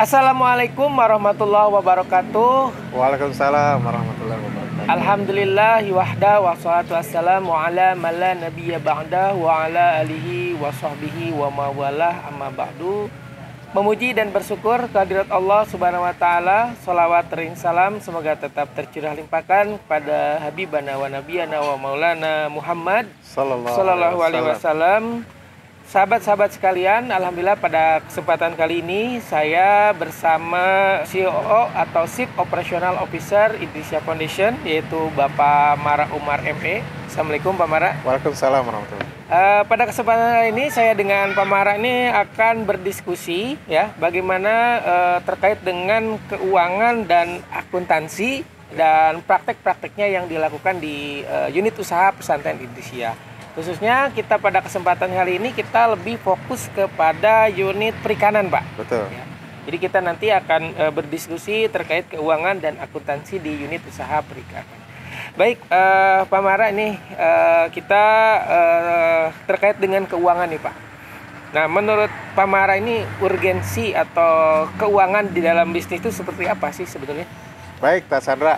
Assalamualaikum warahmatullahi wabarakatuh. Waalaikumsalam warahmatullahi wabarakatuh. Alhamdulillah wahda wassalatu wassalamu ala man la nabiyya ba'dah wa ala alihi wa sahbihi wa mawalah amma ba'du. Memuji dan bersyukur kehadirat Allah Subhanahu wa taala, salawat ring salam semoga tetap tercurah limpahkan kepada habibana wa nabiyana wa maulana Muhammad sallallahu alaihi wasallam. Sahabat-sahabat sekalian, alhamdulillah pada kesempatan kali ini saya bersama CEO atau Chief Operational Officer Idrisia Foundation, yaitu Bapak Mara Umar ME. Assalamualaikum Pak Mara. Waalaikumsalam warahmatullahi. Pada kesempatan kali ini saya dengan Pak Mara ini akan berdiskusi ya bagaimana terkait dengan keuangan dan akuntansi dan praktek-prakteknya yang dilakukan di unit usaha pesantren Idrisia. Khususnya kita pada kesempatan kali ini kita lebih fokus kepada unit perikanan, Pak. Betul. Ya. Jadi kita nanti akan berdiskusi terkait keuangan dan akuntansi di unit usaha perikanan. Baik, Pak Mara, ini kita terkait dengan keuangan nih, Pak. Nah, menurut Pak Mara ini urgensi atau keuangan di dalam bisnis itu seperti apa sih sebetulnya? Baik, Kak Sandra.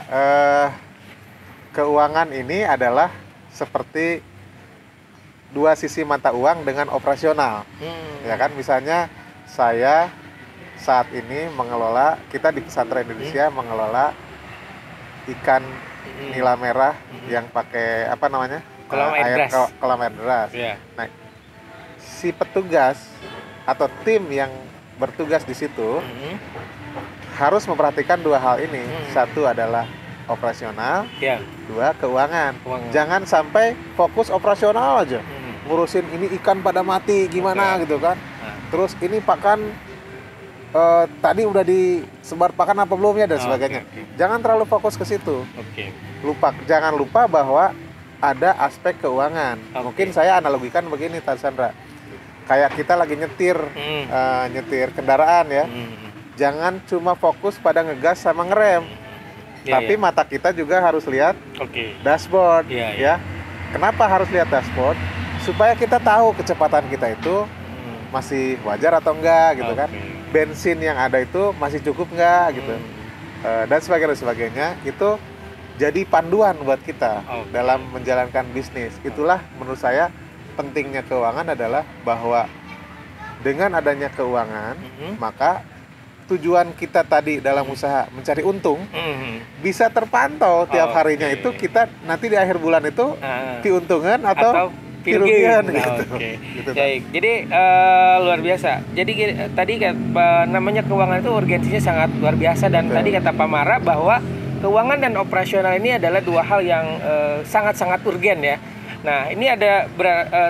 Keuangan ini adalah seperti dua sisi mata uang dengan operasional. Ya kan, misalnya saya saat ini mengelola, kita di pesantren Indonesia mengelola ikan nila merah yang pakai apa namanya? Kolam air deras. Kolam air deras. Yeah. Nah, si petugas atau tim yang bertugas di situ harus memperhatikan dua hal ini. Satu adalah operasional, dua keuangan. Jangan sampai fokus operasional aja. Ngurusin ini ikan pada mati gimana gitu kan. Terus ini pakan tadi udah disebar pakan apa belumnya dan sebagainya. Jangan terlalu fokus ke situ. Jangan lupa bahwa ada aspek keuangan. Mungkin saya analogikan begini, Tan Sandra. Kayak kita lagi nyetir kendaraan ya. Jangan cuma fokus pada ngegas sama ngerem. Tapi mata kita juga harus lihat dashboard ya. Kenapa harus lihat dashboard? Supaya kita tahu kecepatan kita itu masih wajar atau enggak gitu kan. Bensin yang ada itu masih cukup enggak gitu. Dan sebagainya itu jadi panduan buat kita dalam menjalankan bisnis. Itulah menurut saya pentingnya keuangan adalah bahwa dengan adanya keuangan maka tujuan kita tadi dalam usaha mencari untung bisa terpantau tiap harinya. Itu kita nanti di akhir bulan itu keuntungan atau kerugian gitu. Gitu. Baik. Jadi luar biasa. Jadi tadi namanya keuangan itu urgensinya sangat luar biasa dan tadi kata Pak Mara bahwa keuangan dan operasional ini adalah dua hal yang sangat-sangat urgen ya. Nah, ini ada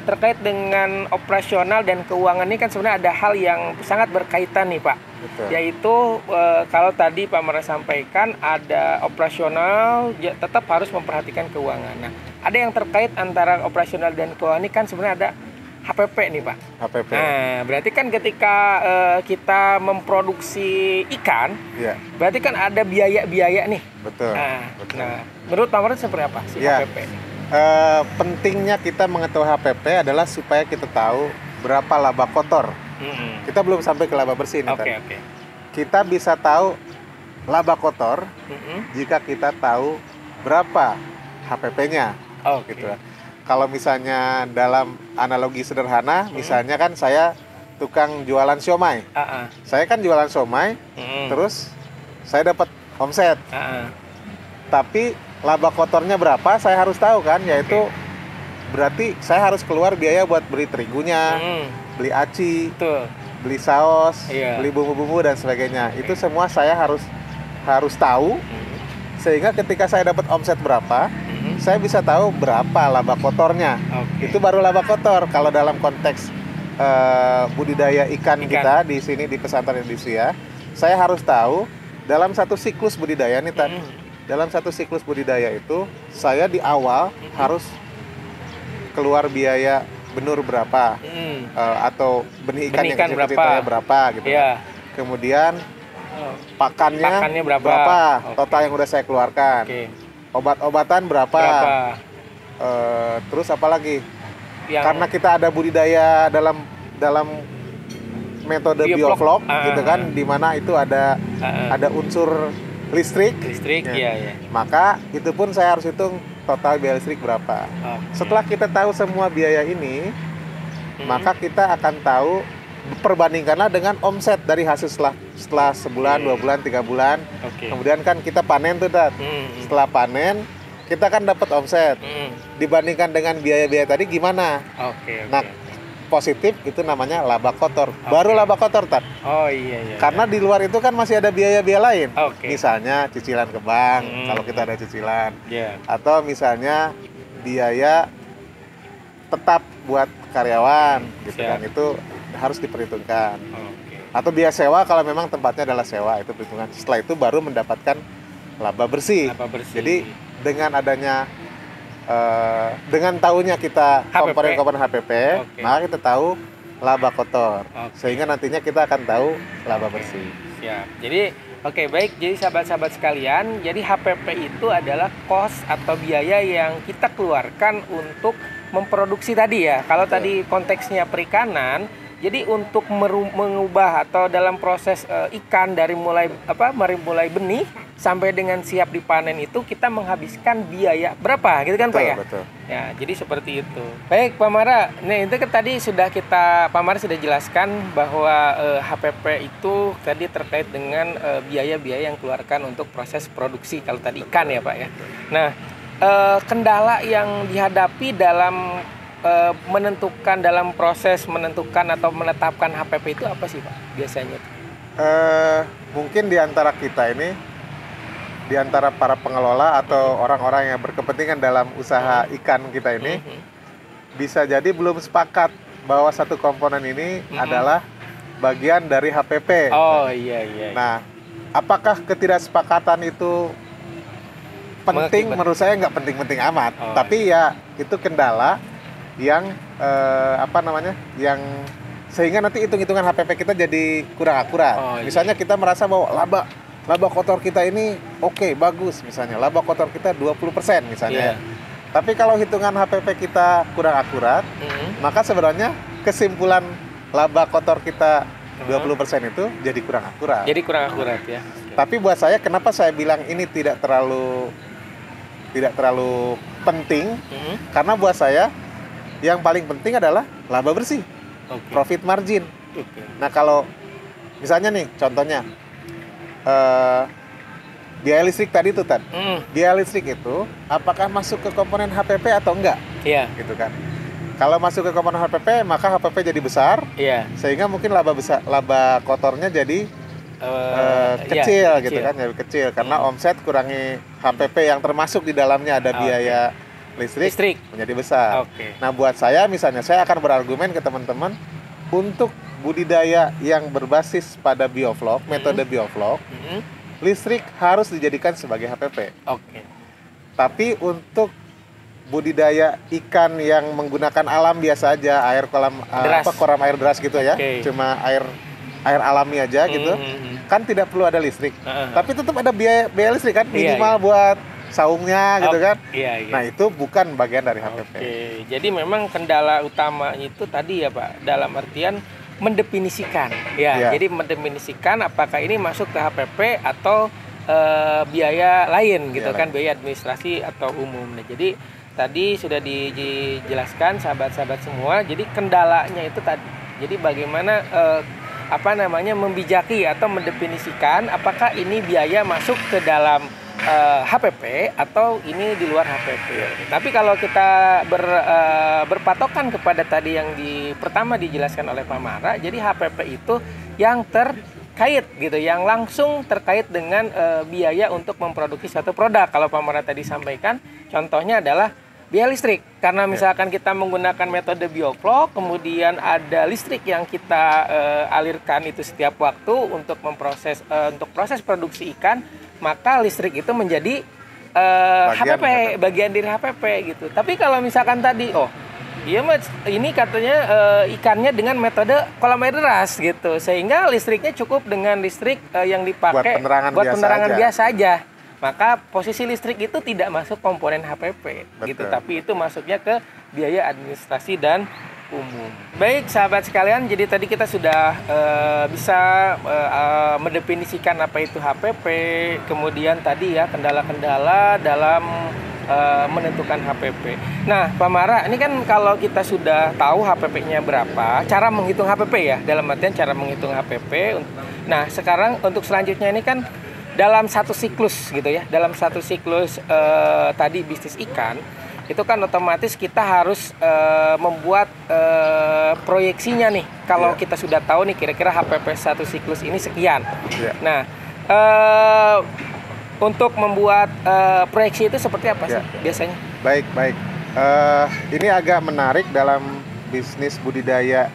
terkait dengan operasional dan keuangan ini kan sebenarnya ada hal yang sangat berkaitan nih, Pak. Betul. Yaitu kalau tadi Pak Mara sampaikan ada operasional ya, tetap harus memperhatikan keuangan. Nah, ada yang terkait antara operasional dan keuangan ini kan sebenarnya ada HPP nih, Pak. HPP. Nah, berarti kan ketika kita memproduksi ikan, berarti kan ada biaya-biaya nih. Betul. Nah, menurut Pak Mara seperti apa sih HPP? Pentingnya kita mengetahui HPP adalah supaya kita tahu berapa laba kotor. Kita belum sampai ke laba bersih nih. Kita bisa tahu laba kotor jika kita tahu berapa HPP-nya. Gitu. Kalau misalnya dalam analogi sederhana, misalnya kan saya tukang jualan siomay. Saya kan jualan siomay, terus saya dapat omset. Tapi laba kotornya berapa saya harus tahu kan, yaitu berarti saya harus keluar biaya buat beli terigunya, beli aci, beli saus, beli bumbu-bumbu dan sebagainya. Itu semua saya harus tahu sehingga ketika saya dapat omset berapa, saya bisa tahu berapa laba kotornya. Itu baru laba kotor. Kalau dalam konteks budidaya ikan kita di sini di pesantren Indonesia, saya harus tahu dalam satu siklus budidaya nih Tan. Dalam satu siklus budidaya itu, saya di awal harus keluar biaya benur berapa, atau benih ikan yang berapa gitu. Kemudian pakannya berapa, total yang udah saya keluarkan. Obat-obatan berapa. Terus apa lagi? Karena kita ada budidaya dalam metode bioflok gitu kan, di mana itu ada unsur listrik. Iya. Maka itu pun saya harus hitung total biaya listrik berapa. Setelah kita tahu semua biaya ini, maka kita akan tahu, perbandingkanlah dengan omset dari hasil setelah sebulan, 2 bulan, 3 bulan. Kemudian kan kita panen tuh, setelah panen kita kan dapat omset. Dibandingkan dengan biaya-biaya tadi gimana? Nah, positif itu namanya laba kotor. Baru laba kotor, Tat. Oh iya. Karena di luar itu kan masih ada biaya-biaya lain. Misalnya cicilan ke bank, kalau kita ada cicilan. Atau misalnya biaya tetap buat karyawan gitu kan, itu harus diperhitungkan. Atau biaya sewa kalau memang tempatnya adalah sewa, itu perhitungan. Setelah itu baru mendapatkan laba bersih. Jadi dengan adanya dengan tahunya kita komponen HPP, maka kita tahu laba kotor. Sehingga nantinya kita akan tahu laba bersih. Siap. Jadi baik. Jadi sahabat-sahabat sekalian, jadi HPP itu adalah cost atau biaya yang kita keluarkan untuk memproduksi tadi ya. Kalau tadi konteksnya perikanan, jadi untuk mengubah atau dalam proses ikan dari mulai benih sampai dengan siap dipanen itu kita menghabiskan biaya berapa gitu kan, Pak ya? Betul. Ya, jadi seperti itu. Baik, Pak Mara. Nah, itu kan tadi sudah Pak Mara sudah jelaskan bahwa HPP itu tadi terkait dengan biaya-biaya yang keluarkan untuk proses produksi kalau tadi ikan ya, Pak ya. Nah, kendala yang dihadapi dalam dalam proses menentukan atau menetapkan HPP itu apa sih, Pak, biasanya? Mungkin di antara kita ini, di antara para pengelola atau orang-orang yang berkepentingan dalam usaha ikan kita ini, bisa jadi belum sepakat bahwa satu komponen ini adalah bagian dari HPP. Oh iya. Nah, apakah ketidaksepakatan itu penting? Menurut saya nggak penting-penting amat. Tapi ya itu kendala yang yang sehingga nanti hitung-hitungan HPP kita jadi kurang akurat. Misalnya kita merasa bahwa laba kotor kita ini bagus, misalnya laba kotor kita 20% misalnya. Tapi kalau hitungan HPP kita kurang akurat, maka sebenarnya kesimpulan laba kotor kita 20% itu jadi kurang akurat. Ya. Tapi buat saya, kenapa saya bilang ini tidak terlalu penting? Karena buat saya yang paling penting adalah laba bersih, profit margin. Nah, kalau misalnya nih contohnya biaya listrik tadi tuh, biaya listrik itu apakah masuk ke komponen HPP atau enggak? Iya. Gitu kan. Kalau masuk ke komponen HPP, maka HPP jadi besar. Iya. Sehingga mungkin laba kotornya jadi kecil gitu kan, jadi kecil karena omset kurangi HPP yang termasuk di dalamnya ada biaya listrik menjadi besar. Nah, buat saya misalnya, saya akan berargumen ke teman-teman untuk budidaya yang berbasis pada bioflok, metode bioflok, listrik harus dijadikan sebagai HPP. Tapi untuk budidaya ikan yang menggunakan alam biasa aja, air kolam air deras gitu ya, cuma air alami aja gitu, kan tidak perlu ada listrik. Tapi tetap ada biaya listrik kan, minimal buat saungnya gitu kan. Nah, itu bukan bagian dari HPP. Jadi memang kendala utama itu tadi ya, Pak, dalam artian mendefinisikan. Jadi mendefinisikan apakah ini masuk ke HPP atau biaya lain gitu kan, biaya administrasi atau umum. Nah, jadi tadi sudah dijelaskan sahabat-sahabat semua. Jadi kendalanya itu tadi. Jadi bagaimana membijaki atau mendefinisikan apakah ini biaya masuk ke dalam HPP atau ini di luar HPP. Tapi kalau kita berpatokan kepada tadi yang pertama dijelaskan oleh Pak Mara, jadi HPP itu yang terkait gitu, yang langsung terkait dengan biaya untuk memproduksi suatu produk. Kalau Pak Mara tadi sampaikan, contohnya adalah biaya listrik. Karena misalkan kita menggunakan metode bioflok, kemudian ada listrik yang kita alirkan itu setiap waktu untuk proses produksi ikan, maka listrik itu menjadi HPP, bagian dari HPP gitu. Tapi kalau misalkan tadi, ini katanya ikannya dengan metode kolam air deras gitu, sehingga listriknya cukup dengan listrik yang dipakai buat penerangan biasa aja. Maka posisi listrik itu tidak masuk komponen HPP gitu, tapi itu masuknya ke biaya administrasi dan umum. Baik sahabat sekalian, jadi tadi kita sudah bisa mendefinisikan apa itu HPP, kemudian tadi ya kendala-kendala dalam menentukan HPP. Nah, Pak Mara, ini kan kalau kita sudah tahu HPP-nya berapa, cara menghitung HPP ya, dalam artian cara menghitung HPP. Nah, sekarang untuk selanjutnya ini kan dalam satu siklus gitu ya, dalam satu siklus tadi bisnis ikan, itu kan otomatis kita harus membuat proyeksinya nih. Kalau kita sudah tahu nih kira-kira HPP satu siklus ini sekian. Nah, untuk membuat proyeksi itu seperti apa sih biasanya? Baik. Ini agak menarik dalam bisnis budidaya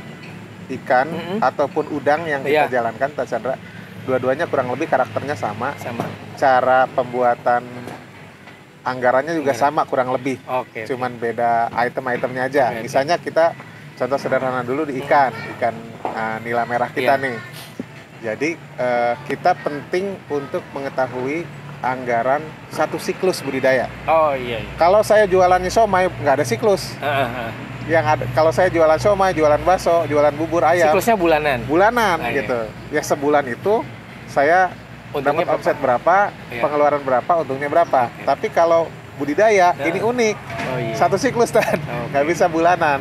ikan ataupun udang yang kita jalankan, Pak Chandra. Dua-duanya kurang lebih karakternya sama. Cara pembuatan anggarannya juga sama kurang lebih. Cuman beda item-itemnya aja. Misalnya kita contoh sederhana dulu di ikan nila merah kita nih. Jadi kita penting untuk mengetahui anggaran satu siklus budidaya. Kalau saya jualannya somai nggak ada siklus. Yang ada, kalau saya jualan somai, jualan bakso, jualan bubur ayam, siklusnya bulanan gitu. Ya sebulan itu saya dapat omset berapa, pengeluaran berapa, untungnya berapa. Tapi kalau budidaya ini unik, satu siklus kan, nggak bisa bulanan.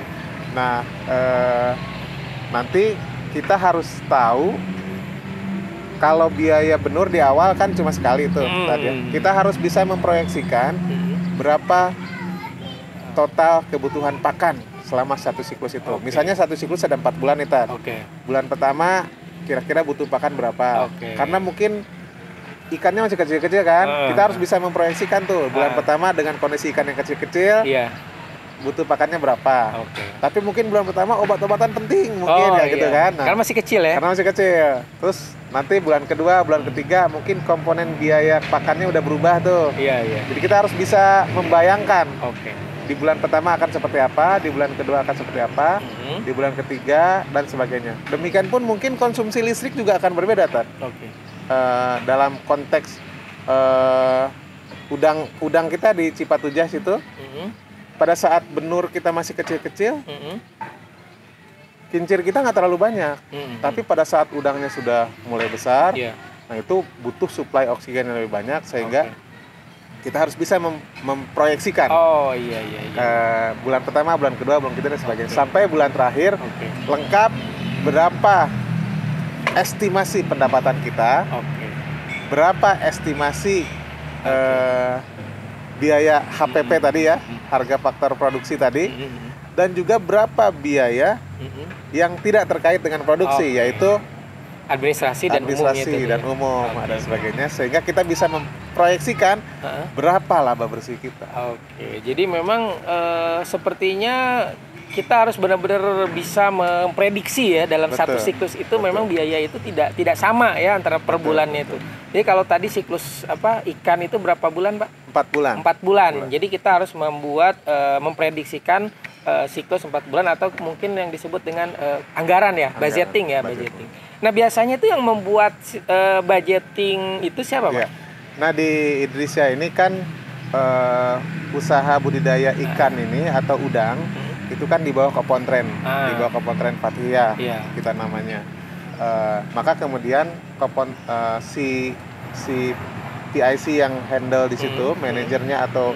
Nah, nanti kita harus tahu kalau biaya benur di awal kan cuma sekali tuh tadi. Kita harus bisa memproyeksikan berapa total kebutuhan pakan selama satu siklus itu. Misalnya satu siklus ada 4 bulan nih, Tan. Bulan pertama kira-kira butuh pakan berapa? Karena mungkin ikannya masih kecil-kecil kan. Kita harus bisa memproyeksikan tuh bulan pertama dengan kondisi ikan yang kecil-kecil. Butuh pakannya berapa? Tapi mungkin bulan pertama obat-obatan penting mungkin gitu kan. Nah, karena masih kecil ya. Karena masih kecil. Terus nanti bulan kedua, bulan ketiga mungkin komponen biaya pakannya udah berubah tuh. Jadi kita harus bisa membayangkan. Di bulan pertama akan seperti apa, di bulan kedua akan seperti apa, di bulan ketiga dan sebagainya. Demikian pun mungkin konsumsi listrik juga akan berbeda, Tan. Dalam konteks udang kita di Cipatujah situ, pada saat benur kita masih kecil-kecil, kincir kita nggak terlalu banyak. Tapi pada saat udangnya sudah mulai besar, nah itu butuh suplai oksigen yang lebih banyak sehingga kita harus bisa memproyeksikan bulan pertama, bulan kedua, bulan ketiga dan sebagainya sampai bulan terakhir lengkap berapa estimasi pendapatan kita, berapa estimasi biaya HPP tadi ya, harga faktor produksi tadi, dan juga berapa biaya yang tidak terkait dengan produksi, yaitu administrasi dan umum dan sebagainya, sehingga kita bisa memproyeksikan berapa laba bersih kita. Jadi memang sepertinya kita harus benar-benar bisa memprediksi ya dalam satu siklus itu. Memang biaya itu tidak sama ya antara per bulannya itu. Jadi kalau tadi siklus ikan itu berapa bulan, Pak? 4 bulan. 4 bulan. Jadi kita harus memprediksikan siklus 4 bulan atau mungkin yang disebut dengan anggaran ya, budgeting. Nah, biasanya itu yang membuat budgeting itu siapa, Pak? Nah, di Idrisya ini kan usaha budidaya ikan ini atau udang itu kan di bawah Kopontren, di bawah Kopontren Fathia kita namanya. Maka kemudian si PIC yang handle di situ, manajernya atau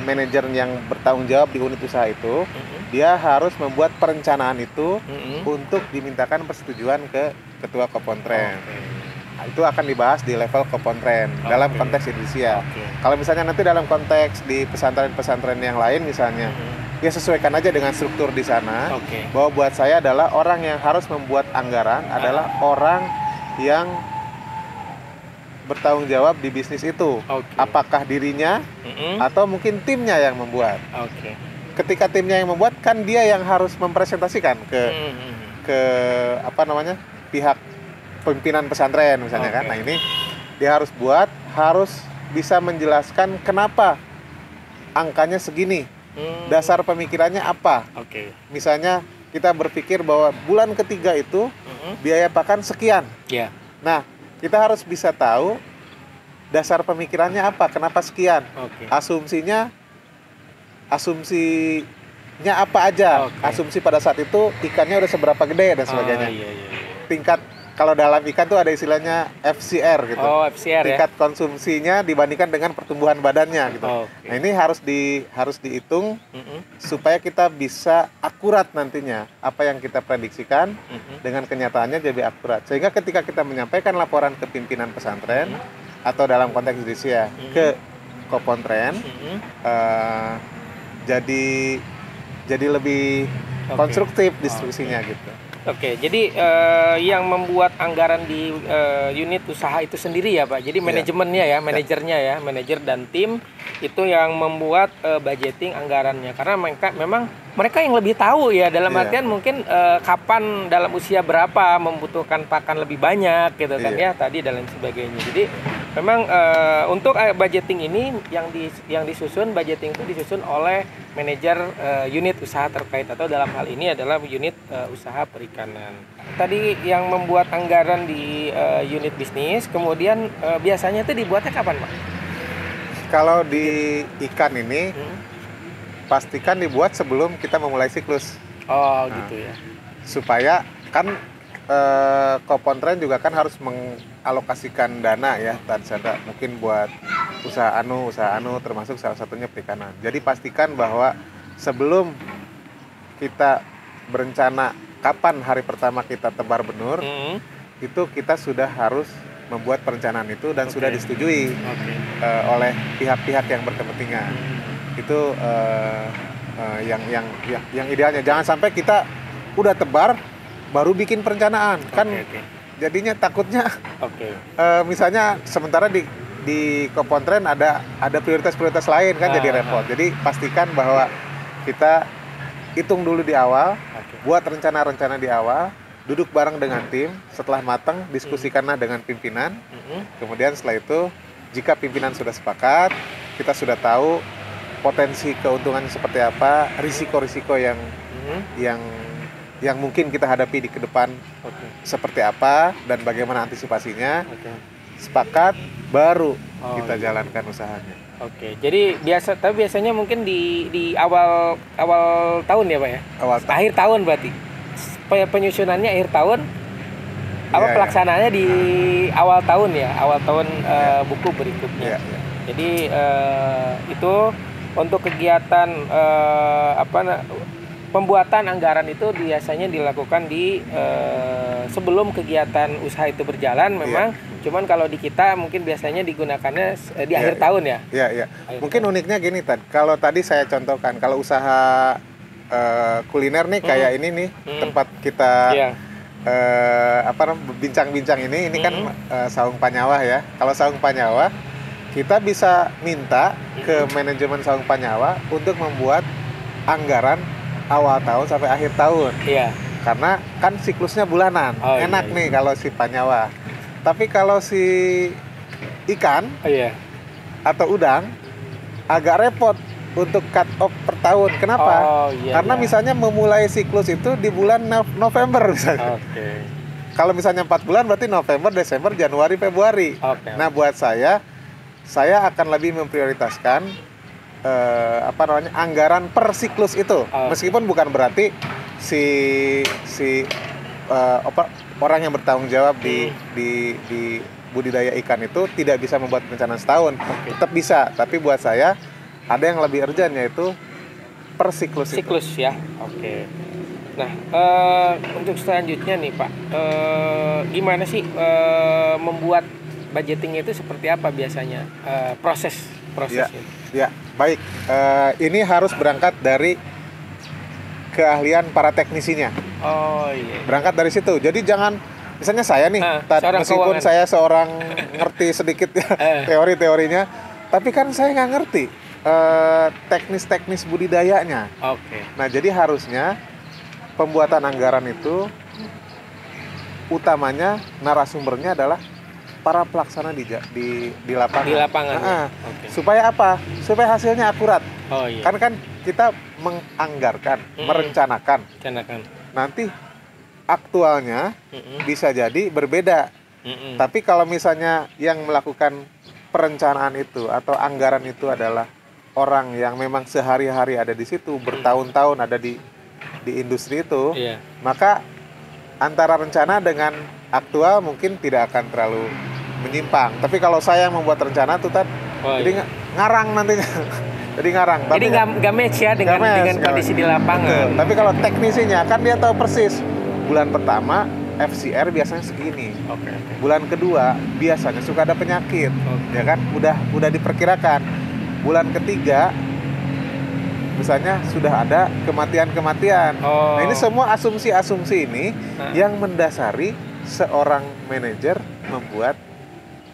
manajer yang bertanggung jawab di unit usaha itu, dia harus membuat perencanaan itu untuk dimintakan persetujuan ke ketua Kopontren. Nah, itu akan dibahas di level Kopontren dalam konteks Idrisya. Kalau misalnya nanti dalam konteks di pesantren-pesantren yang lain misalnya, ya sesuaikan aja dengan struktur di sana. Bahwa buat saya adalah orang yang harus membuat anggaran adalah orang yang bertanggung jawab di bisnis itu. Apakah dirinya atau mungkin timnya yang membuat. Ketika timnya yang membuat, kan dia yang harus mempresentasikan ke pihak pimpinan pesantren misalnya kan. Nah, ini dia harus harus bisa menjelaskan kenapa angkanya segini. Dasar pemikirannya apa? Misalnya kita berpikir bahwa bulan ketiga itu biaya pakan sekian. Nah, kita harus bisa tahu dasar pemikirannya apa, kenapa sekian. Asumsinya asumsi ikannya apa aja, asumsi pada saat itu ikannya udah seberapa gede dan sebagainya. Tingkat kalau dalam ikan tuh ada istilahnya FCR gitu. FCR tingkat konsumsinya dibandingkan dengan pertumbuhan badannya gitu. Nah, ini harus dihitung supaya kita bisa akurat nantinya apa yang kita prediksikan dengan kenyataannya jadi akurat. Sehingga ketika kita menyampaikan laporan ke pimpinan pesantren atau dalam konteks Indonesia ke Kopontren, jadi lebih konstruktif diskusinya gitu. Jadi yang membuat anggaran di unit usaha itu sendiri ya Pak. Jadi manajemennya ya, manajernya manajer dan tim itu yang membuat budgeting anggarannya. Karena mereka yang lebih tahu ya, dalam artian mungkin kapan dalam usia berapa membutuhkan pakan lebih banyak gitu kan ya tadi dan lain sebagainya. Jadi memang untuk budgeting ini yang disusun, budgeting itu disusun oleh manajer unit usaha terkait, atau dalam hal ini adalah unit usaha perikanan. Tadi yang membuat anggaran di unit bisnis, kemudian biasanya itu dibuatnya kapan Pak? Kalau di ikan ini pastikan dibuat sebelum kita memulai siklus. Gitu ya. Supaya kan Kopontren juga kan harus mengalokasikan dana ya, mungkin buat usaha anu termasuk salah satunya perikanan. Jadi pastikan bahwa sebelum kita berencana kapan hari pertama kita tebar benur, itu kita sudah harus membuat perencanaan itu dan sudah disetujui oleh pihak-pihak yang berkepentingan. Itu yang idealnya. Jangan sampai kita udah tebar baru bikin perencanaan, jadinya takutnya misalnya sementara di Kopontren ada prioritas-prioritas lain kan, jadi repot. Jadi pastikan bahwa kita hitung dulu di awal, buat rencana-rencana di awal, duduk bareng dengan tim, setelah matang diskusikanlah dengan pimpinan. Kemudian setelah itu jika pimpinan sudah sepakat, kita sudah tahu potensi keuntungannya seperti apa, risiko-risiko yang mungkin kita hadapi di ke depan seperti apa dan bagaimana antisipasinya. Sepakat baru kita jalankan usahanya. Jadi biasanya mungkin di awal tahun ya Pak ya? Akhir tahun berarti. Penyusunannya akhir tahun. Pelaksanaannya di awal tahun ya, awal tahun buku berikutnya. Jadi itu untuk kegiatan pembuatan anggaran itu biasanya dilakukan di sebelum kegiatan usaha itu berjalan memang. Cuman kalau di kita mungkin biasanya digunakannya di akhir tahun ya. Mungkin uniknya gini kalau tadi saya contohkan, kalau usaha kuliner nih kayak ini nih tempat kita bincang-bincang ini kan Saung Panyawa ya. Kalau Saung Panyawa kita bisa minta ke manajemen Saung Panyawa untuk membuat anggaran awal tahun sampai akhir tahun. Karena kan siklusnya bulanan. Enak nih kalau si Panyawa. Tapi kalau si ikan atau udang agak repot untuk cut off per tahun. Kenapa? Karena misalnya memulai siklus itu di bulan November misalnya. Kalau misalnya 4 bulan berarti November, Desember, Januari, Februari. Nah, buat saya akan lebih memprioritaskan anggaran per siklus itu. Meskipun bukan berarti orang yang bertanggung jawab di budidaya ikan itu tidak bisa membuat perencanaan setahun. Tetap bisa, tapi buat saya ada yang lebih urgent, yaitu per siklus itu. Ya. Nah, untuk selanjutnya nih Pak, gimana sih membuat budgeting itu seperti apa biasanya prosesnya? Ya, baik. Ini harus berangkat dari keahlian para teknisinya. Berangkat dari situ. Jadi jangan, misalnya saya nih, meskipun saya seorang ngerti sedikit teori-teorinya, tapi kan saya nggak ngerti teknis-teknis budidayanya. Nah, jadi harusnya pembuatan anggaran itu utamanya narasumbernya adalah para pelaksana di lapangan. Supaya apa? Supaya hasilnya akurat. Kan kita menganggarkan, merencanakan. Nanti aktualnya bisa jadi berbeda. Tapi kalau misalnya yang melakukan perencanaan itu atau anggaran itu adalah orang yang memang sehari-hari ada di situ, bertahun-tahun ada di industri itu, maka antara rencana dengan aktual mungkin tidak akan terlalu menyimpang. Tapi kalau saya yang membuat rencana tuh jadi ngarang nantinya. Jadi ngarang. Jadi nggak match ya dengan kondisi di lapangan. Tapi kalau teknisinya kan dia tahu persis. Bulan pertama FCR biasanya segini. Bulan kedua biasanya suka ada penyakit, ya kan? Udah diperkirakan. Bulan ketiga misalnya sudah ada kematian. Nah ini semua asumsi-asumsi ini yang mendasari seorang manajer membuat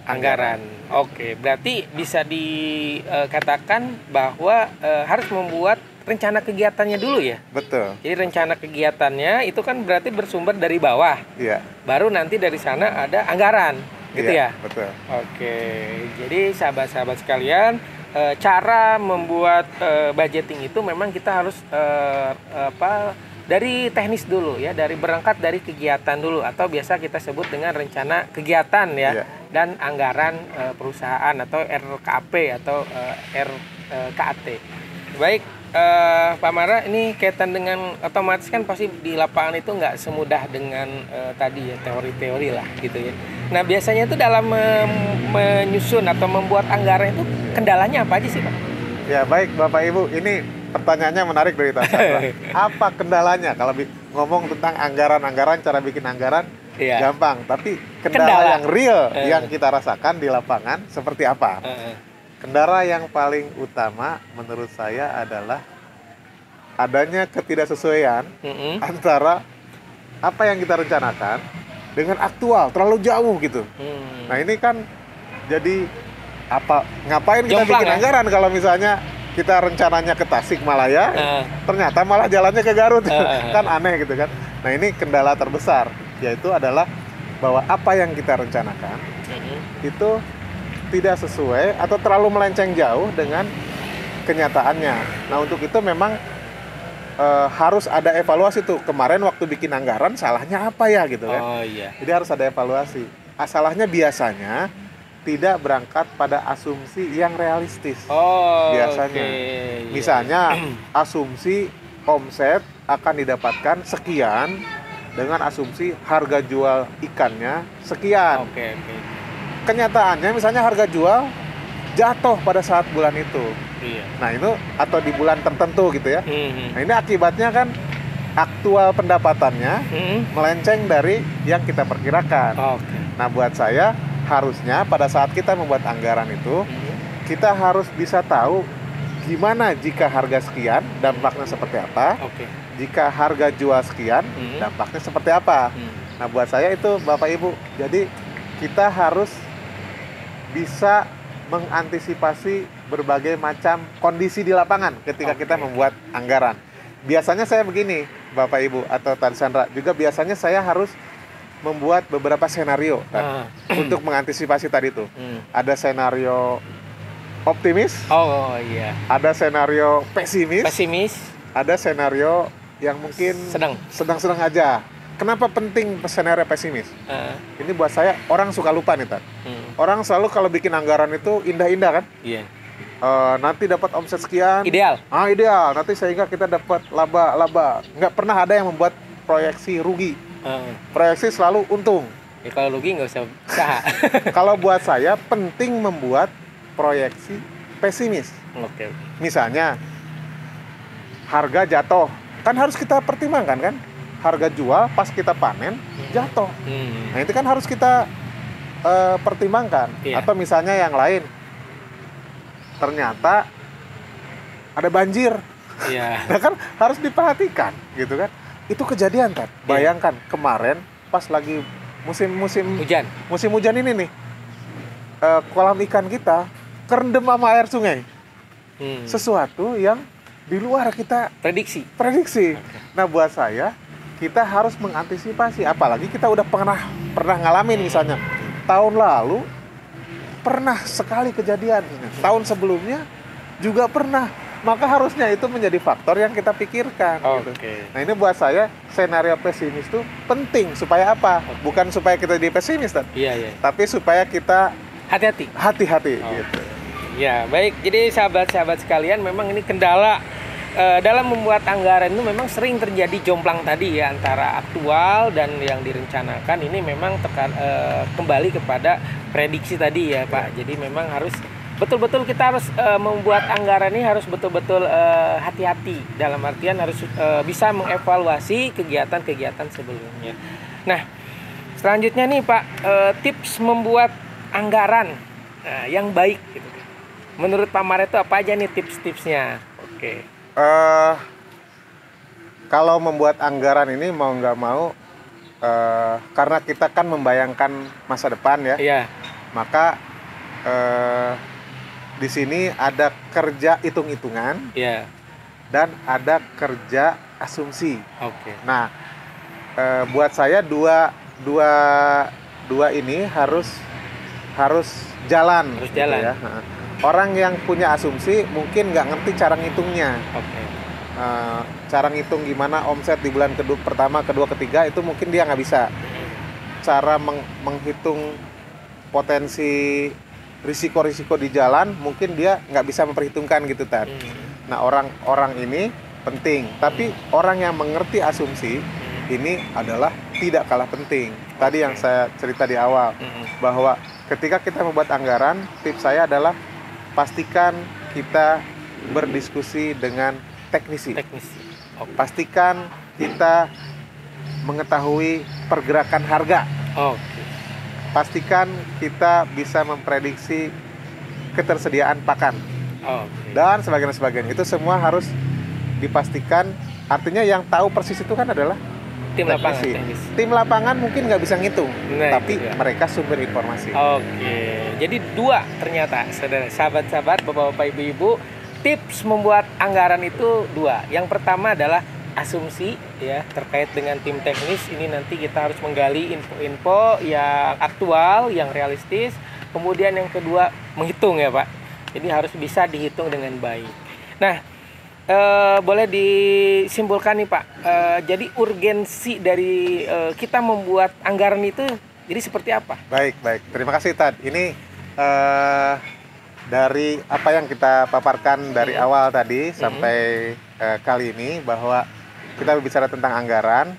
anggaran. Oke, berarti bisa dikatakan bahwa harus membuat rencana kegiatannya dulu ya? Betul. Jadi rencana kegiatannya itu kan berarti bersumber dari bawah. Iya. Baru nanti dari sana ada anggaran, gitu ya? Betul. Oke, jadi sahabat-sahabat sekalian, cara membuat budgeting itu memang kita harus dari teknis dulu ya, dari berangkat dari kegiatan dulu atau biasa kita sebut dengan rencana kegiatan ya, dan anggaran perusahaan atau RKAP atau RKAT. Baik, Pak Mara, ini kaitan dengan otomatis kan pasti di lapangan itu nggak semudah dengan tadi ya teori-teori lah gitu ya. Nah biasanya itu dalam menyusun atau membuat anggaran itu kendalanya apa aja sih Pak? Ya baik Bapak Ibu, ini pertanyaannya menarik dari Tasandra. Apa kendalanya? Kalau ngomong tentang anggaran-anggaran, cara bikin anggaran gampang. Tapi kendala yang real yang kita rasakan di lapangan seperti apa? Kendala yang paling utama menurut saya adalah adanya ketidaksesuaian antara apa yang kita rencanakan dengan aktual, terlalu jauh gitu. Nah ini kan jadi ngapain kita bikin anggaran kalau misalnya kita rencananya ke Tasikmalaya, ternyata malah jalannya ke Garut, kan aneh gitu kan. Nah ini kendala terbesar, yaitu adalah bahwa apa yang kita rencanakan itu tidak sesuai atau terlalu melenceng jauh dengan kenyataannya. Nah untuk itu memang harus ada evaluasi tuh. Kemarin waktu bikin anggaran salahnya apa ya gitu kan. Jadi harus ada evaluasi. Salahnya biasanya tidak berangkat pada asumsi yang realistis. Biasanya. Misalnya asumsi omset akan didapatkan sekian dengan asumsi harga jual ikannya sekian. Kenyataannya misalnya harga jual jatuh pada saat bulan itu. Nah itu atau di bulan tertentu gitu ya. Nah ini akibatnya kan aktual pendapatannya melenceng dari yang kita perkirakan. Nah buat saya harusnya pada saat kita membuat anggaran itu kita harus bisa tahu gimana jika harga sekian dampaknya seperti apa, jika harga jual sekian dampaknya seperti apa. Nah buat saya itu Bapak Ibu, jadi kita harus bisa mengantisipasi berbagai macam kondisi di lapangan ketika kita membuat anggaran. Biasanya saya begini Bapak Ibu atau Tasandra, juga biasanya saya harus membuat beberapa senario untuk mengantisipasi tadi itu. Ada senario optimis, ada senario pesimis, ada senario yang mungkin sedang-sedang aja. Kenapa penting senario pesimis? Ini buat saya orang suka lupa nih Tan. Orang selalu kalau bikin anggaran itu indah-indah kan? Nanti dapat omset sekian. Ideal. Ideal. Nanti sehingga kita dapat laba. Nggak pernah ada yang membuat proyeksi rugi. Proyeksi selalu untung. Ya kalau rugi nggak usah usaha. Kalau buat saya penting membuat proyeksi pesimis. Misalnya harga jatuh, kan harus kita pertimbangkan kan? Harga jual pas kita panen jatuh. Nah itu kan harus kita pertimbangkan. Atau misalnya yang lain, ternyata ada banjir. Nah kan harus diperhatikan gitu kan. Itu kejadian kan. Bayangkan kemarin pas lagi musim hujan ini nih, kolam ikan kita kerendam sama air sungai. Sesuatu yang di luar kita prediksi. Nah buat saya kita harus mengantisipasi, apalagi kita udah pernah ngalamin misalnya tahun lalu pernah sekali kejadian, tahun sebelumnya juga pernah, maka harusnya itu menjadi faktor yang kita pikirkan. Gitu. Nah ini buat saya senario pesimis itu penting supaya apa? Bukan supaya kita jadi pesimis, tapi supaya kita hati-hati. Gitu. Ya, baik. Jadi sahabat-sahabat sekalian, memang ini kendala dalam membuat anggaran itu memang sering terjadi jomplang tadi ya, antara aktual dan yang direncanakan. Ini memang kembali kepada prediksi tadi ya Pak. Jadi memang harus betul-betul kita harus membuat anggaran ini harus betul-betul hati-hati, dalam artian harus bisa mengevaluasi kegiatan-kegiatan sebelumnya. Nah, selanjutnya nih Pak, tips membuat anggaran yang baik gitu. Menurut Pak Mara itu apa aja nih tips-tipsnya? Oke. Kalau membuat anggaran ini mau nggak mau, karena kita kan membayangkan masa depan ya. Iya. Maka di sini ada kerja hitung-hitungan. Iya. Dan ada kerja asumsi. Oke. Nah, buat saya dua ini harus jalan. Harus gitu jalan. Ya. Orang yang punya asumsi mungkin nggak ngerti cara ngitungnya. Oke. Cara ngitung gimana omset di bulan pertama, kedua, ketiga itu mungkin dia nggak bisa. Cara menghitung potensi risiko-risiko di jalan mungkin dia nggak bisa memperhitungkan gitu Tad. Nah, orang ini penting, tapi orang yang mengerti asumsi ini adalah tidak kalah penting. Tadi yang saya cerita di awal bahwa ketika kita membuat anggaran, tips saya adalah pastikan kita berdiskusi dengan teknisi. Okay. Pastikan kita mengetahui pergerakan harga. Okay. Pastikan kita bisa memprediksi ketersediaan pakan. Okay. Dan sebagainya. Itu semua harus dipastikan. Artinya yang tahu persis itu kan adalah tim lapangan. Tim lapangan mungkin nggak bisa ngitung, tapi juga mereka sumber informasi. Oke, jadi dua ternyata, sahabat-sahabat, bapak-bapak, ibu-ibu, tips membuat anggaran itu dua. Yang pertama adalah asumsi ya terkait dengan tim teknis. Ini nanti kita harus menggali info-info yang aktual, yang realistis. Kemudian yang kedua menghitung ya Pak. Jadi harus bisa dihitung dengan baik. Nah, boleh disimpulkan nih Pak, jadi urgensi dari kita membuat anggaran itu jadi seperti apa? Baik, terima kasih Tad. Ini dari apa yang kita paparkan dari awal tadi sampai kali ini, bahwa kita berbicara tentang anggaran,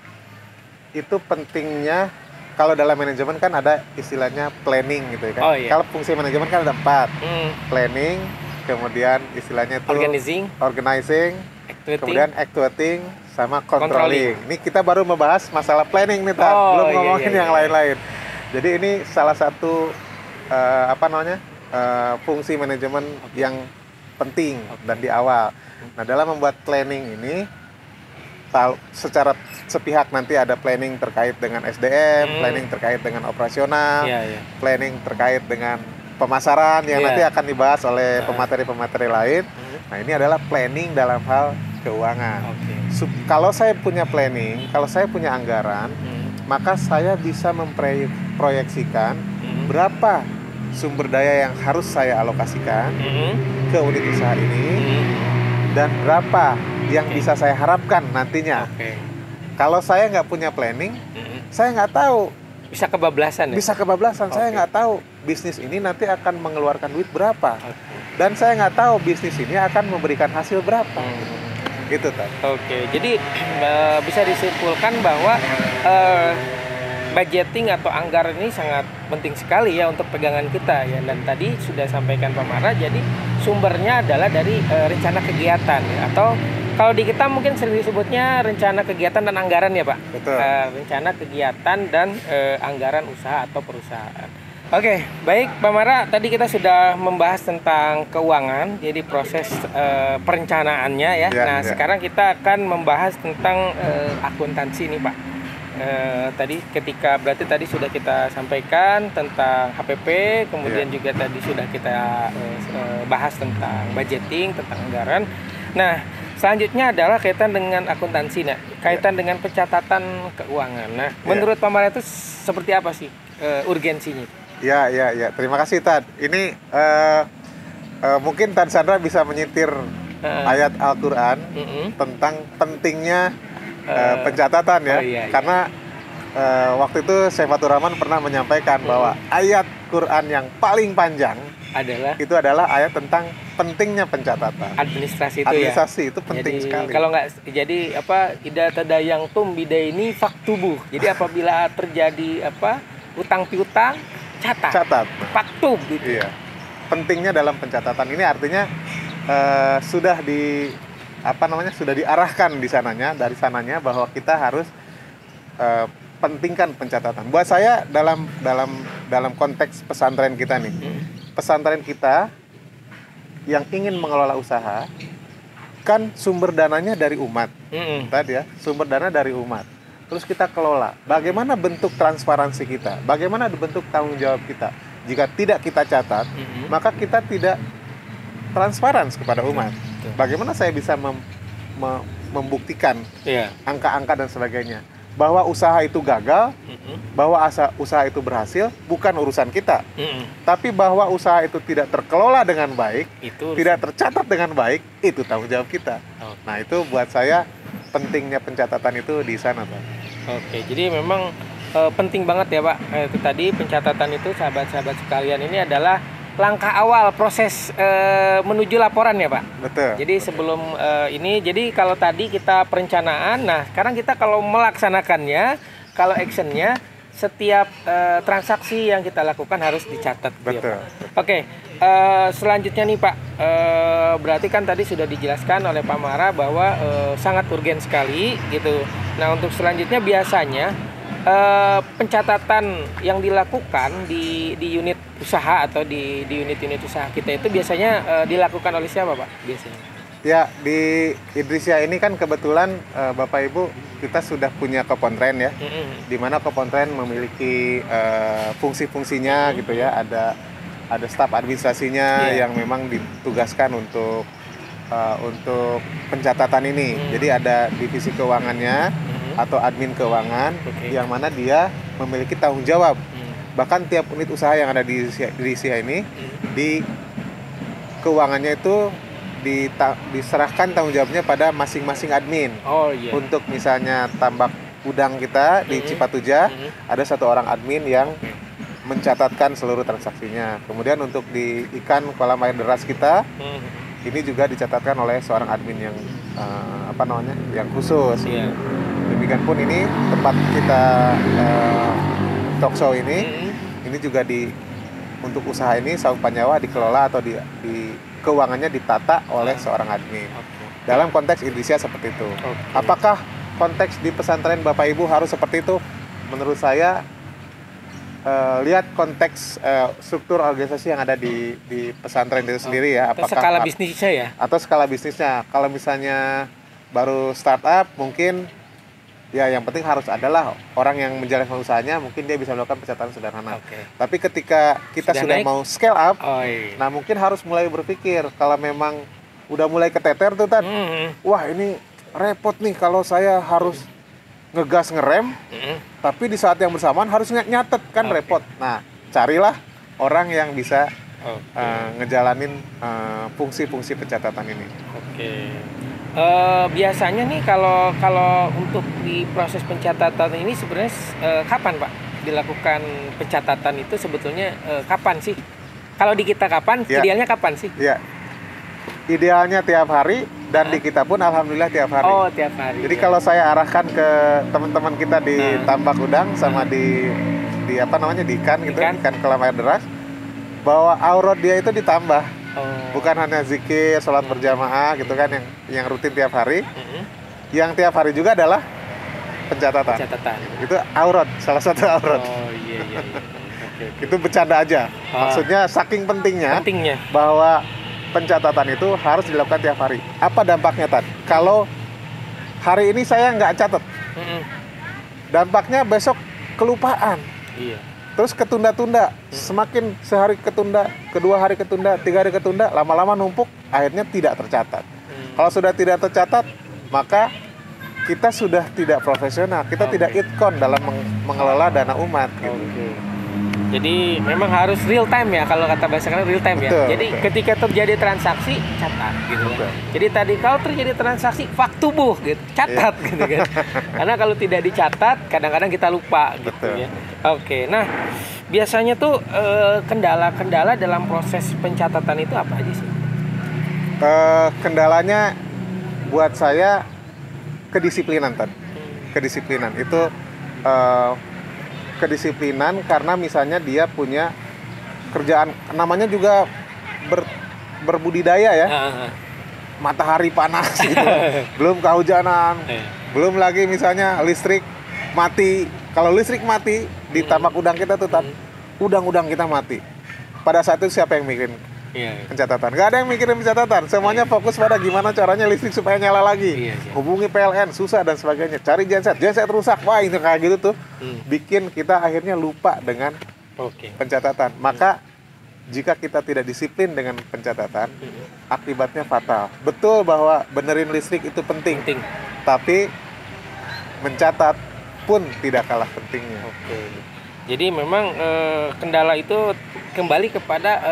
itu pentingnya. Kalau dalam manajemen kan ada istilahnya planning gitu kan. Kalau fungsi manajemen kan ada 4, planning, kemudian istilahnya itu organizing, kemudian actuating, sama controlling. Ini kita baru membahas masalah planning nih, Tad. Belum ngomongin yang lain-lain. Jadi ini salah satu fungsi manajemen yang penting dan di awal. Nah, dalam membuat planning ini, secara sepihak nanti ada planning terkait dengan SDM, planning terkait dengan operasional, planning terkait dengan pemasaran yang nanti akan dibahas oleh pemateri-pemateri lain. Nah, ini adalah planning dalam hal keuangan. Kalau saya punya planning, kalau saya punya anggaran, maka saya bisa memproyeksikan berapa sumber daya yang harus saya alokasikan ke unit usaha ini, dan berapa yang bisa saya harapkan nantinya. Kalau saya nggak punya planning, saya nggak tahu. Bisa kebablasan ya? Bisa kebablasan. Saya nggak tahu bisnis ini nanti akan mengeluarkan duit berapa. Dan saya nggak tahu bisnis ini akan memberikan hasil berapa. Gitu, Tad. Jadi bisa disimpulkan bahwa budgeting atau anggaran ini sangat penting sekali ya untuk pegangan kita ya. Dan tadi sudah sampaikan Pak Mara, jadi sumbernya adalah dari rencana kegiatan ya, atau kalau di kita mungkin sering disebutnya rencana kegiatan dan anggaran ya Pak. Betul. Rencana kegiatan dan anggaran usaha atau perusahaan. Oke, baik Pak Mara, tadi kita sudah membahas tentang keuangan, jadi proses perencanaannya ya. Sekarang kita akan membahas tentang akuntansi nih Pak. Berarti tadi sudah kita sampaikan tentang HPP, kemudian juga tadi sudah kita bahas tentang budgeting, tentang anggaran. Nah, selanjutnya adalah kaitan dengan akuntansi, kaitan dengan pencatatan keuangan. Nah, menurut Pak Mara itu seperti apa sih urgensinya? Ya. Terima kasih, Tad. Ini mungkin Tad Sandra bisa menyitir ayat Al-Quran tentang pentingnya pencatatan ya. Karena waktu itu Syekh Fatur Rahman pernah menyampaikan bahwa ayat Quran yang paling panjang adalah ayat tentang pentingnya pencatatan. Administrasi itu penting sekali. Kalau nggak jadi ida tadayang tum bidaini faktubuh. Jadi apabila terjadi utang piutang, catat. Faktub gitu. Iya. Pentingnya dalam pencatatan ini artinya sudah diarahkan dari sananya bahwa kita harus pentingkan pencatatan. Buat saya dalam konteks pesantren kita nih, pesantren kita yang ingin mengelola usaha kan sumber dananya dari umat, tadi ya, sumber dana dari umat. Terus kita kelola. Bagaimana bentuk transparansi kita? Bagaimana bentuk tanggung jawab kita? Jika tidak kita catat, maka kita tidak transparan kepada umat. Bagaimana saya bisa membuktikan angka-angka dan sebagainya? Bahwa usaha itu gagal, bahwa usaha itu berhasil, bukan urusan kita. Tapi bahwa usaha itu tidak terkelola dengan baik, tidak tercatat dengan baik, itu tanggung jawab kita. Nah, itu buat saya pentingnya pencatatan itu di sana, Pak. Oke, jadi memang penting banget ya, Pak. Itu tadi pencatatan itu, sahabat-sahabat sekalian, ini adalah langkah awal proses menuju laporan ya, Pak. Betul. Jadi sebelum jadi kalau tadi kita perencanaan, nah sekarang kita kalau melaksanakannya, kalau actionnya, setiap transaksi yang kita lakukan harus dicatat. Betul. Ya, Pak. Oke, selanjutnya nih Pak, berarti kan tadi sudah dijelaskan oleh Pak Mara bahwa sangat urgen sekali gitu. Nah, untuk selanjutnya biasanya pencatatan yang dilakukan di unit usaha atau di unit-unit usaha kita itu biasanya dilakukan oleh siapa, Pak? Biasanya? Ya, di Idrisia ini kan kebetulan Bapak Ibu kita sudah punya kepontren ya, di mana kepontren memiliki fungsi-fungsinya gitu ya, ada staf administrasinya yang memang ditugaskan untuk pencatatan ini. Jadi ada divisi keuangannya atau admin keuangan yang mana dia memiliki tanggung jawab. Bahkan tiap unit usaha yang ada di Idrisia ini di keuangannya itu diserahkan tanggung jawabnya pada masing-masing admin. Untuk misalnya tambak udang kita di Cipatuja, ada satu orang admin yang mencatatkan seluruh transaksinya. Kemudian untuk di ikan kolam air deras kita, ini juga dicatatkan oleh seorang admin yang yang khusus. Demikian pun ini tempat kita talk show ini juga untuk usaha ini Saung Panyawa dikelola atau di keuangannya ditata oleh seorang admin. Dalam konteks Idrisia seperti itu. Apakah konteks di pesantren Bapak Ibu harus seperti itu? Menurut saya lihat konteks struktur organisasi yang ada di pesantren itu sendiri ya. Apakah skala bisnisnya ya? Atau skala bisnisnya. Kalau misalnya baru startup mungkin ya yang penting harus adalah orang yang menjalankan usahanya, mungkin dia bisa melakukan pencatatan sederhana. Tapi ketika kita sudah mau scale up, nah mungkin harus mulai berpikir kalau memang udah mulai keteter tuh wah ini repot nih kalau saya harus ngegas ngerem, tapi di saat yang bersamaan harus nyatet kan repot. Nah, carilah orang yang bisa ngejalanin fungsi-fungsi pencatatan ini. Biasanya nih kalau untuk di proses pencatatan ini sebenarnya kapan Pak dilakukan pencatatan itu sebetulnya kapan sih? Kalau di kita kapan? Idealnya kapan sih? Ya, idealnya tiap hari dan di kita pun alhamdulillah tiap hari. Tiap hari. Jadi kalau saya arahkan ke teman-teman kita di tambak udang sama di ikan gitu, ikan kolam air deras, bahwa aurat dia itu ditambah. Bukan hanya zikir, sholat berjamaah gitu kan yang rutin tiap hari. Yang tiap hari juga adalah pencatatan. Itu aurat, salah satu aurat. Itu bercanda aja. Maksudnya saking pentingnya bahwa pencatatan itu harus dilakukan tiap hari. Apa dampaknya Tan? Kalau hari ini saya nggak catat, dampaknya besok kelupaan. Terus ketunda-tunda, semakin sehari ketunda, kedua hari ketunda, 3 hari ketunda, lama-lama numpuk, akhirnya tidak tercatat. Kalau sudah tidak tercatat, maka kita sudah tidak profesional, kita tidak itkon dalam mengelola dana umat. Gitu. Jadi memang harus real time ya, kalau kata bahasa kan real time ya. Betul, Jadi betul. ketika terjadi transaksi catat gitu kan. Betul. Jadi tadi kalau terjadi transaksi faktubuh gitu, catat gitu kan. Karena kalau tidak dicatat kadang-kadang kita lupa gitu Betul. ya. Oke. Nah, biasanya tuh kendala-kendala dalam proses pencatatan itu apa aja sih? Kendalanya buat saya kedisiplinan, Tad. Kedisiplinan itu kedisiplinan karena misalnya dia punya kerjaan, namanya juga berbudidaya ya. Matahari panas gitu. Belum kehujanan. Belum lagi misalnya listrik mati. Kalau listrik mati di tambak udang kita tuh, Tad, udang-udang kita mati. Pada saat itu siapa yang mikirin pencatatan? Gak ada yang mikirin pencatatan. Semuanya fokus pada gimana caranya listrik supaya nyala lagi. Hubungi PLN, susah dan sebagainya. Cari genset rusak. Wah, itu kayak gitu tuh. Bikin kita akhirnya lupa dengan pencatatan. Maka jika kita tidak disiplin dengan pencatatan, akibatnya fatal. Betul bahwa benerin listrik itu penting. Tapi mencatat pun tidak kalah pentingnya. Jadi memang kendala itu kembali kepada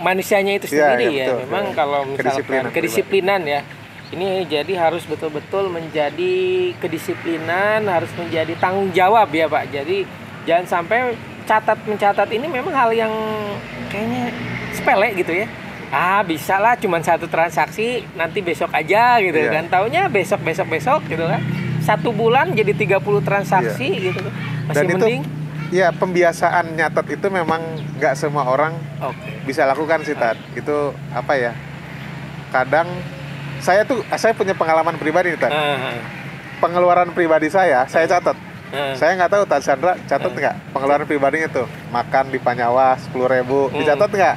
manusianya itu sendiri ya. Betul, memang kalau misalkan kedisiplinan ya. Ini jadi harus betul-betul menjadi kedisiplinan, harus menjadi tanggung jawab ya Pak. Jadi jangan sampai mencatat ini memang hal yang kayaknya sepele gitu ya. Bisa lah cuman satu transaksi, nanti besok aja gitu kan. Taunya besok gitu kan. 1 bulan jadi 30 transaksi gitu. Masih dan mending. Ya, pembiasaan nyatet itu memang nggak semua orang bisa lakukan sih, Tad. Itu apa ya? Kadang saya punya pengalaman pribadi nih, Tad. Pengeluaran pribadi saya catat. Saya nggak tahu, Tad Sandra catat nggak pengeluaran pribadinya tuh? Makan di Panyawa 10.000 dicatat nggak?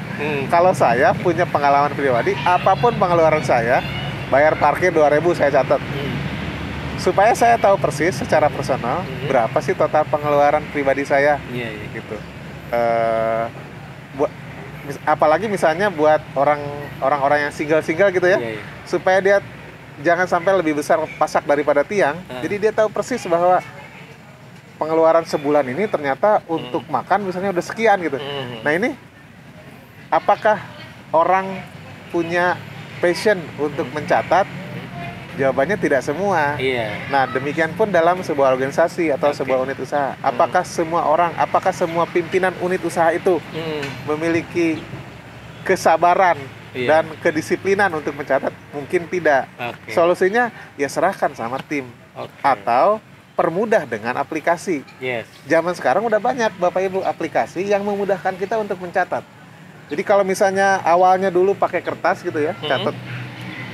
Kalau saya punya pengalaman pribadi, apapun pengeluaran saya, bayar parkir 2.000 saya catat. Supaya saya tahu persis secara personal berapa sih total pengeluaran pribadi saya, gitu. Apalagi misalnya buat orang-orang yang single gitu ya, supaya dia jangan sampai lebih besar pasak daripada tiang. Jadi dia tahu persis bahwa pengeluaran sebulan ini ternyata untuk makan misalnya udah sekian gitu. Nah ini, apakah orang punya passion untuk mencatat? Jawabannya tidak semua. Nah, demikian pun dalam sebuah organisasi atau sebuah unit usaha. Apakah semua pimpinan unit usaha itu memiliki kesabaran dan kedisiplinan untuk mencatat? Mungkin tidak. Solusinya ya serahkan sama tim atau permudah dengan aplikasi. Zaman sekarang udah banyak Bapak Ibu aplikasi yang memudahkan kita untuk mencatat. Jadi kalau misalnya awalnya dulu pakai kertas gitu ya, catat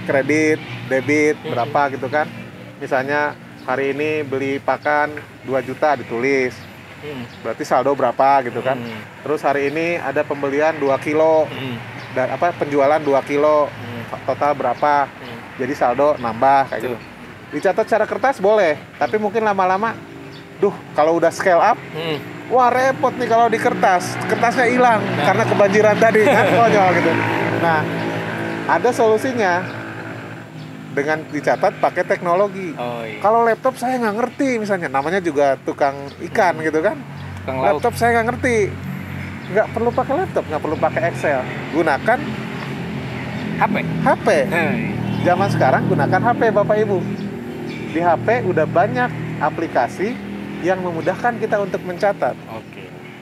kredit, debit, berapa gitu kan. Misalnya hari ini beli pakan 2 juta ditulis. Berarti saldo berapa gitu kan. Terus hari ini ada pembelian 2 kilo. Dan penjualan 2 kilo. Total berapa. Jadi saldo nambah kayak gitu. Dicatat secara kertas boleh, tapi mungkin lama-lama kalau udah scale up, wah repot nih kalau di kertasnya hilang karena kebanjiran tadi kan, konyol gitu. Nah, ada solusinya dengan dicatat pakai teknologi. Kalau laptop saya nggak ngerti, misalnya namanya juga tukang ikan gitu kan, laptop saya nggak ngerti, nggak perlu pakai laptop, nggak perlu pakai Excel, gunakan HP. Zaman sekarang gunakan HP Bapak Ibu. Di HP udah banyak aplikasi yang memudahkan kita untuk mencatat.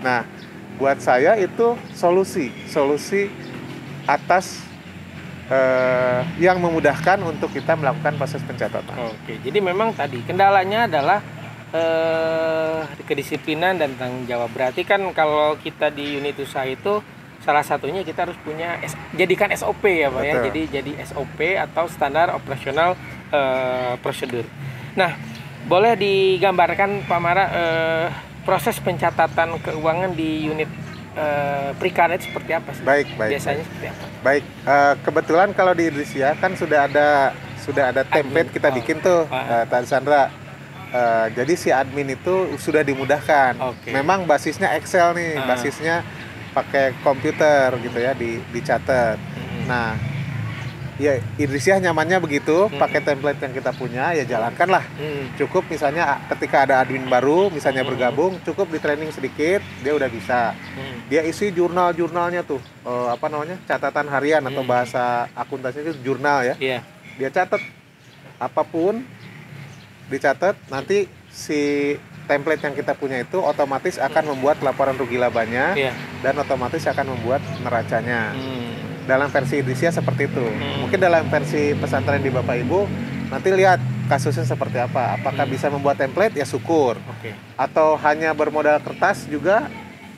Nah, buat saya itu solusi atas yang memudahkan untuk kita melakukan proses pencatatan. Jadi memang tadi kendalanya adalah kedisiplinan dan tanggung jawab. Berarti kan kalau kita di unit usaha itu salah satunya kita harus punya jadikan SOP ya Pak. Ya. Jadi SOP atau standar operasional prosedur. Nah, boleh digambarkan Pak Mara proses pencatatan keuangan di unit Prikaret seperti apa sih? Baik. Biasanya seperti apa? Baik, kebetulan kalau di Indonesia kan sudah ada template kita bikin tuh, Tan Sandra. Jadi si admin itu sudah dimudahkan. Memang basisnya Excel nih, basisnya pakai komputer gitu ya, dicatat. Nah, ya Idrisiah nyamannya begitu, pakai template yang kita punya, ya jalankanlah. Cukup misalnya ketika ada admin baru, misalnya bergabung, cukup di training sedikit, dia udah bisa. Dia isi jurnalnya tuh, catatan harian atau bahasa akuntansi itu jurnal ya. Dia catat apapun, dicatat, nanti si template yang kita punya itu otomatis akan membuat laporan rugi labanya dan otomatis akan membuat neracanya. Dalam versi Idrisiah seperti itu. Mungkin dalam versi pesantren di Bapak Ibu nanti lihat kasusnya seperti apa. Apakah bisa membuat template? Ya syukur. Atau hanya bermodal kertas juga,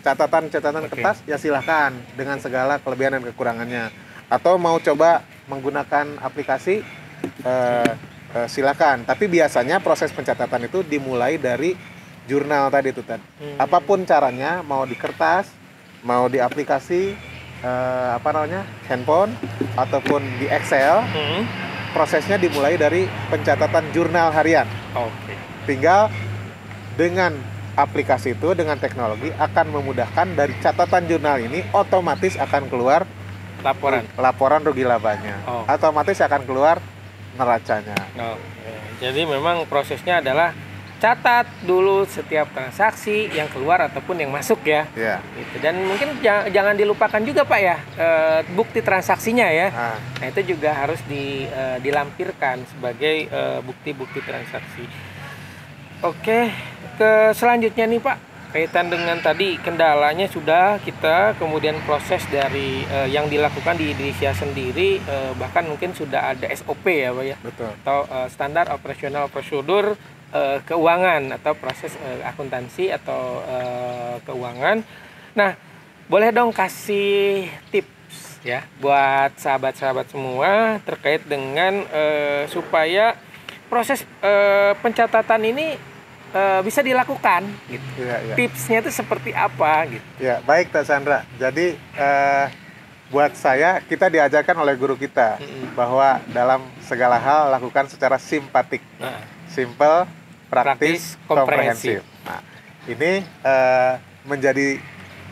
catatan kertas, ya silahkan dengan segala kelebihan dan kekurangannya. Atau mau coba menggunakan aplikasi, silakan. Tapi biasanya proses pencatatan itu dimulai dari jurnal tadi itu kan. Apapun caranya, mau di kertas, mau di aplikasi, handphone ataupun di Excel, prosesnya dimulai dari pencatatan jurnal harian. Tinggal dengan aplikasi itu, dengan teknologi akan memudahkan dari catatan jurnal ini otomatis akan keluar laporan rugi labanya. Otomatis akan keluar neracanya. Jadi memang prosesnya adalah catat dulu setiap transaksi yang keluar ataupun yang masuk ya. Gitu. Dan mungkin jangan dilupakan juga Pak ya, bukti transaksinya ya. Nah itu juga harus dilampirkan sebagai bukti-bukti transaksi. Oke, ke selanjutnya nih Pak, kaitan dengan tadi kendalanya sudah kita, kemudian proses dari yang dilakukan di Idrisiah sendiri, bahkan mungkin sudah ada SOP ya Pak ya. Betul. Atau standar operasional prosedur keuangan atau proses akuntansi atau keuangan. Nah, boleh dong kasih tips ya buat sahabat-sahabat semua terkait dengan supaya proses pencatatan ini bisa dilakukan gitu. Tipsnya itu seperti apa gitu. Ya, baik Kak Sandra. Jadi buat saya, kita diajarkan oleh guru kita bahwa dalam segala hal lakukan secara simpatik. Simple, praktis, komprehensif. Nah, ini menjadi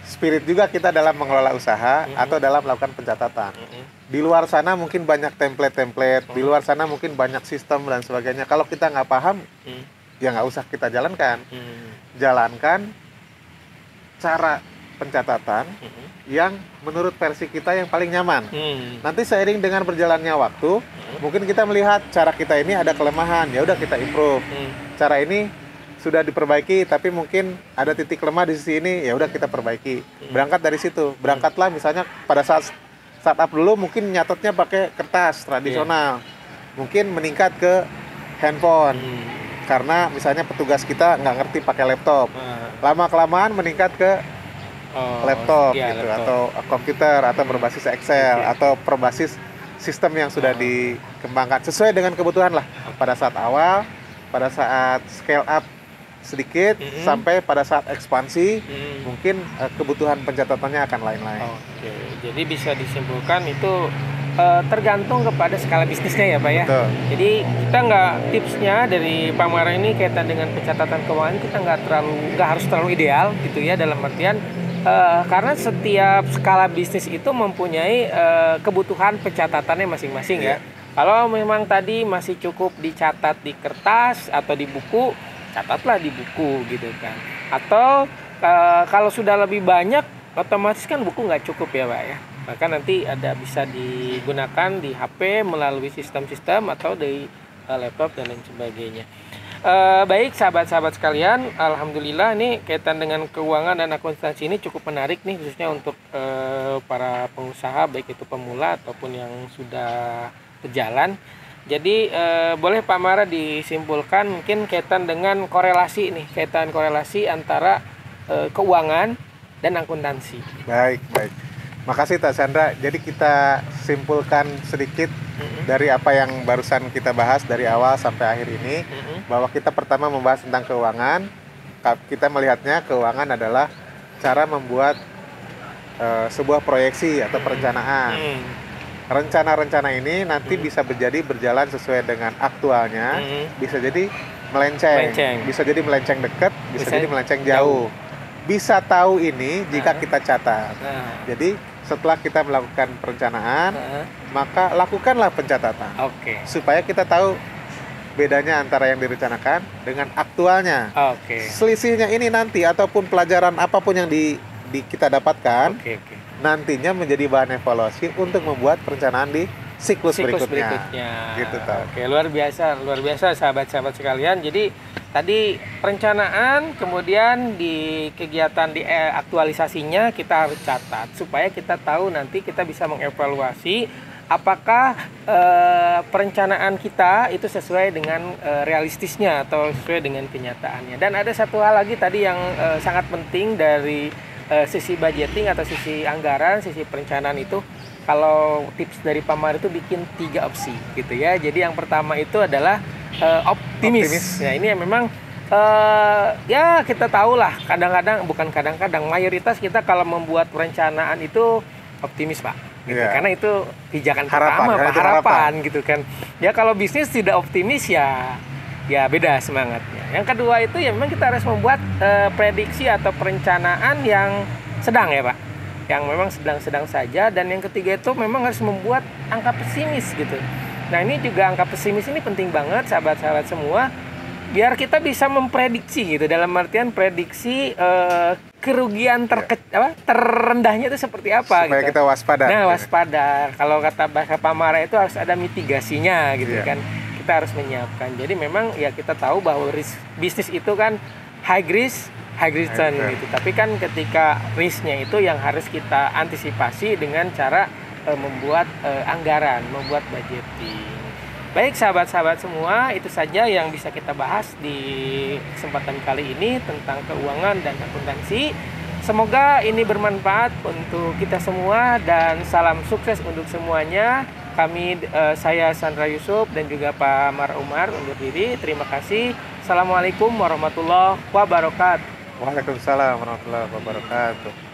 spirit juga kita dalam mengelola usaha atau dalam melakukan pencatatan. Di luar sana mungkin banyak template, di luar sana mungkin banyak sistem dan sebagainya. Kalau kita nggak paham, ya nggak usah kita jalankan. Jalankan cara pencatatan yang menurut versi kita yang paling nyaman. Nanti seiring dengan berjalannya waktu, mungkin kita melihat cara kita ini ada kelemahan, ya udah kita improve. Cara ini sudah diperbaiki, tapi mungkin ada titik lemah di sisi ini, ya udah kita perbaiki. Berangkat dari situ. Berangkatlah misalnya pada saat startup dulu mungkin nyatetnya pakai kertas tradisional. Mungkin meningkat ke handphone. Karena misalnya petugas kita nggak ngerti pakai laptop. Lama-kelamaan meningkat ke laptop gitu, atau komputer, atau berbasis Excel, atau berbasis sistem yang sudah dikembangkan sesuai dengan kebutuhan lah. Pada saat awal, pada saat scale up sedikit, sampai pada saat ekspansi, mungkin kebutuhan pencatatannya akan lain-lain. Jadi bisa disimpulkan itu tergantung kepada skala bisnisnya ya Pak ya. Betul. Jadi kita tipsnya dari Pak Mara ini kaitan dengan pencatatan keuangan, kita nggak harus terlalu ideal gitu ya, dalam artian karena setiap skala bisnis itu mempunyai kebutuhan pencatatannya masing-masing ya. Kalau memang tadi masih cukup dicatat di kertas atau di buku, catatlah di buku gitu kan. Atau kalau sudah lebih banyak, otomatis kan buku nggak cukup ya Pak ya. Maka nanti bisa digunakan di HP melalui sistem-sistem atau di laptop dan lain sebagainya. Baik sahabat-sahabat sekalian, alhamdulillah ini kaitan dengan keuangan dan akuntansi ini cukup menarik nih, khususnya untuk para pengusaha, baik itu pemula ataupun yang sudah berjalan. Jadi boleh Pak Mara disimpulkan mungkin kaitan dengan korelasi antara keuangan dan akuntansi. Baik. Makasih Kak Sandra. Jadi kita simpulkan sedikit dari apa yang barusan kita bahas dari awal sampai akhir ini, bahwa kita pertama membahas tentang keuangan. Kita melihatnya keuangan adalah cara membuat sebuah proyeksi atau perencanaan. Rencana-rencana ini nanti bisa berjalan sesuai dengan aktualnya, bisa jadi melenceng, bisa jadi melenceng dekat, bisa jadi melenceng jauh. Bisa tahu ini jika kita catat. Jadi setelah kita melakukan perencanaan, maka lakukanlah pencatatan. Supaya kita tahu bedanya antara yang direncanakan dengan aktualnya. Selisihnya ini nanti ataupun pelajaran apapun yang kita dapatkan, nantinya menjadi bahan evaluasi untuk membuat perencanaan di siklus berikutnya. Gitu, luar biasa sahabat-sahabat sekalian. Jadi tadi perencanaan, kemudian di kegiatan di aktualisasinya kita harus catat supaya kita tahu nanti kita bisa mengevaluasi apakah perencanaan kita itu sesuai dengan realistisnya atau sesuai dengan kenyataannya. Dan ada satu hal lagi tadi yang sangat penting dari sisi budgeting atau sisi anggaran, sisi perencanaan itu. Kalau tips dari Pak Mar itu bikin 3 opsi gitu ya. Jadi yang pertama itu adalah optimis. Nah ini yang memang ya kita tahu lah kadang-kadang mayoritas kita kalau membuat perencanaan itu optimis Pak. Gitu. Karena itu pijakan harapan gitu kan. Ya kalau bisnis tidak optimis ya beda semangatnya. Yang kedua itu ya memang kita harus membuat prediksi atau perencanaan yang sedang ya Pak. Yang memang sedang-sedang saja. Dan yang ketiga itu memang harus membuat angka pesimis gitu. Nah ini juga angka pesimis ini penting banget sahabat-sahabat semua, biar kita bisa memprediksi gitu, dalam artian prediksi kerugian terendahnya itu seperti apa supaya gitu. Kita waspada. Nah waspada, kalau kata bahasa Pak Mara itu harus ada mitigasinya gitu kan. Kita harus menyiapkan. Jadi memang ya kita tahu bahwa bisnis itu kan high risk high return gitu. Tapi kan ketika risknya itu yang harus kita antisipasi dengan cara membuat anggaran, membuat budgeting. Baik sahabat-sahabat semua, itu saja yang bisa kita bahas di kesempatan kali ini tentang keuangan dan akuntansi. Semoga ini bermanfaat untuk kita semua dan salam sukses untuk semuanya. Saya Sandra Yusuf dan juga Pak Mar Umar undur diri. Terima kasih. Assalamualaikum warahmatullahi wabarakatuh. Waalaikumsalam warahmatullahi wabarakatuh.